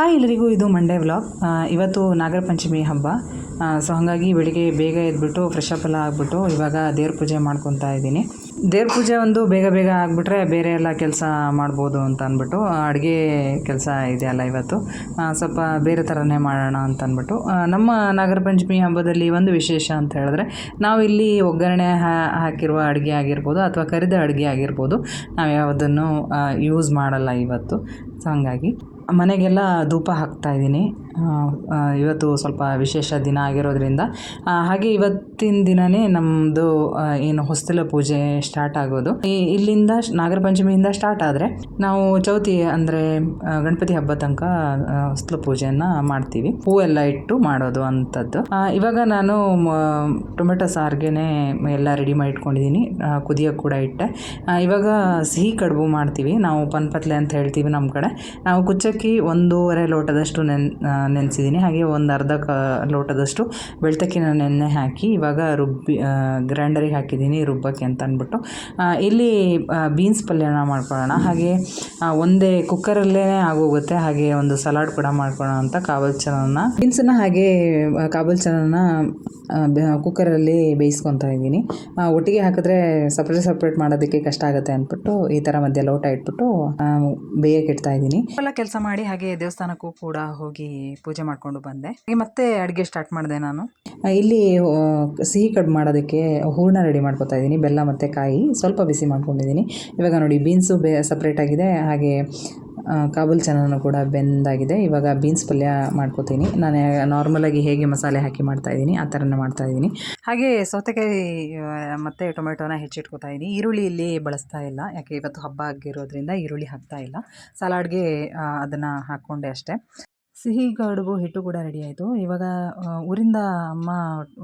Hi ಎಲ್ಲರಿಗೂ, ಇದು Monday vlog. ಇವತ್ತು ನಾಗರ ಪಂಚಮಿ ಹಬ್ಬ. ಸೊ ಹಾಗಾಗಿ ಬೆಳಿಗ್ಗೆ ಬೇಗ ಎದ್ಬಿಟ್ಟು ಫ್ರೆಶ್ ಅಪ್ ಎಲ್ಲ ಆಗಿಬಿಟ್ಟು ಇವಾಗ ದೇವ್ರ ಪೂಜೆ ಮಾಡ್ಕೊತಾ ಇದ್ದೀನಿ. ದೇವ್ರ ಪೂಜೆ ಒಂದು ಬೇಗ ಬೇಗ ಆಗಿಬಿಟ್ರೆ ಬೇರೆ ಎಲ್ಲ ಕೆಲಸ ಮಾಡ್ಬೋದು ಅಂತ ಅಂದ್ಬಿಟ್ಟು, ಅಡುಗೆ ಕೆಲಸ ಇದೆಯಲ್ಲ ಇವತ್ತು ಸ್ವಲ್ಪ ಬೇರೆ ಥರನೇ ಮಾಡೋಣ ಅಂತ ಅಂದ್ಬಿಟ್ಟು. ನಮ್ಮ ನಾಗರ ಪಂಚಮಿ ಹಬ್ಬದಲ್ಲಿ ಒಂದು ವಿಶೇಷ ಅಂತ ಹೇಳಿದ್ರೆ, ನಾವು ಇಲ್ಲಿ ಒಗ್ಗರಣೆ ಹಾಕಿರುವ ಅಡುಗೆ ಆಗಿರ್ಬೋದು ಅಥವಾ ಕರಿದ ಅಡುಗೆ ಆಗಿರ್ಬೋದು, ನಾವು ಯಾವುದನ್ನು ಯೂಸ್ ಮಾಡಲ್ಲ ಇವತ್ತು. ಸೊ ಹಾಗಾಗಿ ಮನೆಗೆಲ್ಲ ಧೂಪ ಹಾಕ್ತಾಯಿದ್ದೀನಿ. ಇವತ್ತು ಸ್ವಲ್ಪ ವಿಶೇಷ ದಿನ ಆಗಿರೋದ್ರಿಂದ. ಹಾಗೆ ಇವತ್ತಿನ ದಿನವೇ ನಮ್ಮದು ಏನು ಹೊಸ್ತಿಲ ಪೂಜೆ ಸ್ಟಾರ್ಟ್ ಆಗೋದು. ಇಲ್ಲಿಂದ ನಾಗರ ಪಂಚಮಿಯಿಂದ ಸ್ಟಾರ್ಟ್ ಆದರೆ ನಾವು ಚೌತಿ ಅಂದರೆ ಗಣಪತಿ ಹಬ್ಬ ತನಕ ಹೊಸ್ತಿಲ ಪೂಜೆಯನ್ನು ಮಾಡ್ತೀವಿ. ಹೂವೆಲ್ಲ ಇಟ್ಟು ಮಾಡೋದು ಅಂಥದ್ದು. ಇವಾಗ ನಾನು ಟೊಮೆಟೊ ಸಾರಿಗೆ ಎಲ್ಲ ರೆಡಿ ಮಾಡಿ ಇಟ್ಕೊಂಡಿದ್ದೀನಿ. ಕುದಿಯೋಕ್ಕೆ ಕೂಡ ಇಟ್ಟೆ. ಇವಾಗ ಸಿಹಿ ಕಡುಬು ಮಾಡ್ತೀವಿ ನಾವು, ಪನ್ಪತ್ಲೆ ಅಂತ ಹೇಳ್ತೀವಿ ನಮ್ಮ ಕಡೆ. ನಾವು ಕುಚ್ಚಕ್ಕಿ 1.5 ಲೋಟದಷ್ಟು ನೆನೆಸಿದ್ದೀನಿ. ಹಾಗೆ ಒಂದು ಅರ್ಧ ಲೋಟದಷ್ಟು ಬೆಳ್ತಕ್ಕಿನ ನೆನೆ ಹಾಕಿ ಇವಾಗ ಗ್ರೈಂಡರಿಗೆ ಹಾಕಿದ್ದೀನಿ ರುಬ್ಬಕ್ಕೆ ಅಂತ ಅಂದ್ಬಿಟ್ಟು. ಇಲ್ಲಿ ಬೀನ್ಸ್ ಪಲ್ಯನ ಮಾಡ್ಕೊಳ್ಳೋಣ. ಹಾಗೆ ಒಂದೇ ಕುಕ್ಕರಲ್ಲೇ ಆಗೋಗುತ್ತೆ. ಹಾಗೆ ಒಂದು ಸಲಾಡ್ ಕೂಡ ಮಾಡ್ಕೊಳ್ಳೋಣ ಅಂತ ಕಾಬೂಲ್ ಚನಾನ, ಬೀನ್ಸನ್ನು ಹಾಗೆ ಕಾಬೂಲ್ ಚನಾನ ಕುಕ್ಕರಲ್ಲಿ ಬೇಯಿಸ್ಕೊತಾ ಇದ್ದೀನಿ. ಒಟ್ಟಿಗೆ ಹಾಕಿದ್ರೆ ಸಪ್ರೇಟ್ ಮಾಡೋದಕ್ಕೆ ಕಷ್ಟ ಆಗುತ್ತೆ ಅಂದ್ಬಿಟ್ಟು ಈ ಥರ ಮಧ್ಯೆ ಲೋಟ ಇಟ್ಬಿಟ್ಟು ಬೇಯಕ್ಕೆ ಇಡ್ತಾ ಇದ್ದೀನಿ. ಎಲ್ಲ ಕೆಲಸ ಮಾಡಿ ಹಾಗೆ ದೇವಸ್ಥಾನಕ್ಕೂ ಕೂಡ ಹೋಗಿ ಪೂಜೆ ಮಾಡಿಕೊಂಡು ಬಂದೆ. ಹಾಗೆ ಮತ್ತೆ ಅಡುಗೆ ಸ್ಟಾರ್ಟ್ ಮಾಡಿದೆ ನಾನು. ಇಲ್ಲಿ ಸಿಹಿ ಕಡುಬು ಮಾಡೋದಕ್ಕೆ ಹೂರಣ ರೆಡಿ ಮಾಡ್ಕೊತಾ ಇದ್ದೀನಿ. ಬೆಲ್ಲ ಮತ್ತು ಕಾಯಿ ಸ್ವಲ್ಪ ಬಿಸಿ ಮಾಡ್ಕೊಂಡಿದ್ದೀನಿ. ಇವಾಗ ನೋಡಿ, ಬೀನ್ಸು ಸಪ್ರೇಟ್ ಆಗಿದೆ, ಹಾಗೆ ಕಾಬೂಲ್ ಚನಾನು ಕೂಡ ಬೆಂದಾಗಿದೆ. ಇವಾಗ ಬೀನ್ಸ್ ಪಲ್ಯ ಮಾಡ್ಕೋತೀನಿ. ನಾನು ನಾರ್ಮಲಾಗಿ ಹೇಗೆ ಮಸಾಲೆ ಹಾಕಿ ಮಾಡ್ತಾಯಿದ್ದೀನಿ ಆ ಥರನೇ ಮಾಡ್ತಾಯಿದ್ದೀನಿ. ಹಾಗೆ ಸೌತೆಕಾಯಿ ಮತ್ತು ಟೊಮೆಟೊನ ಹೆಚ್ಚಿಟ್ಕೋತಾ ಇದ್ದೀನಿ. ಈರುಳ್ಳಿ ಇಲ್ಲಿ ಬಳಸ್ತಾ ಇಲ್ಲ, ಯಾಕೆ ಇವತ್ತು ಹಬ್ಬ ಆಗಿರೋದ್ರಿಂದ ಈರುಳ್ಳಿ ಹಾಕ್ತಾ ಇಲ್ಲ. ಸಲಾಡ್ಗೆ ಅದನ್ನು ಹಾಕ್ಕೊಂಡೆ ಅಷ್ಟೇ. ಸಿಹಿ ಕಡುಬು ಹಿಟ್ಟು ಕೂಡ ರೆಡಿ ಆಯಿತು. ಇವಾಗ ಊರಿಂದ ಅಮ್ಮ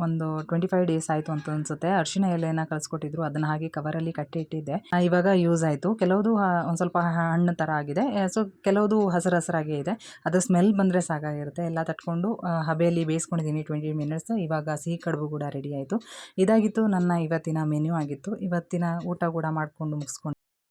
ಒಂದು 25 ಡೇಸ್ ಆಯಿತು ಅಂತ ಅನಿಸುತ್ತೆ, ಅರಿಶಿಣ ಎಲೆನ ಕಳಿಸ್ಕೊಟ್ಟಿದ್ರು. ಅದನ್ನು ಹಾಗೆ ಕವರಲ್ಲಿ ಕಟ್ಟಿ ಇಟ್ಟಿದ್ದೆ. ಇವಾಗ ಯೂಸ್ ಆಯಿತು. ಕೆಲವುದು ಒಂದು ಸ್ವಲ್ಪ ಹಣ್ಣು ಥರ ಆಗಿದೆ, ಸೊ ಕೆಲವುದು ಹಸಿರಾಗೇ ಇದೆ. ಅದು ಸ್ಮೆಲ್ ಬಂದರೆ ಸಾಕಾಗಿರುತ್ತೆ. ಎಲ್ಲ ತಟ್ಕೊಂಡು ಹಬೆಯಲ್ಲಿ ಬೇಯಿಸ್ಕೊಂಡಿದ್ದೀನಿ 20 ಮಿನಿಟ್ಸ್. ಇವಾಗ ಸಿಹಿ ಕಡುಬು ಕೂಡ ರೆಡಿ ಆಯಿತು. ಇದಾಗಿತ್ತು ನನ್ನ ಇವತ್ತಿನ ಮೆನ್ಯೂ ಆಗಿತ್ತು. ಇವತ್ತಿನ ಊಟ ಕೂಡ ಮಾಡಿಕೊಂಡು ಮುಗಿಸ್ಕೊಂಡು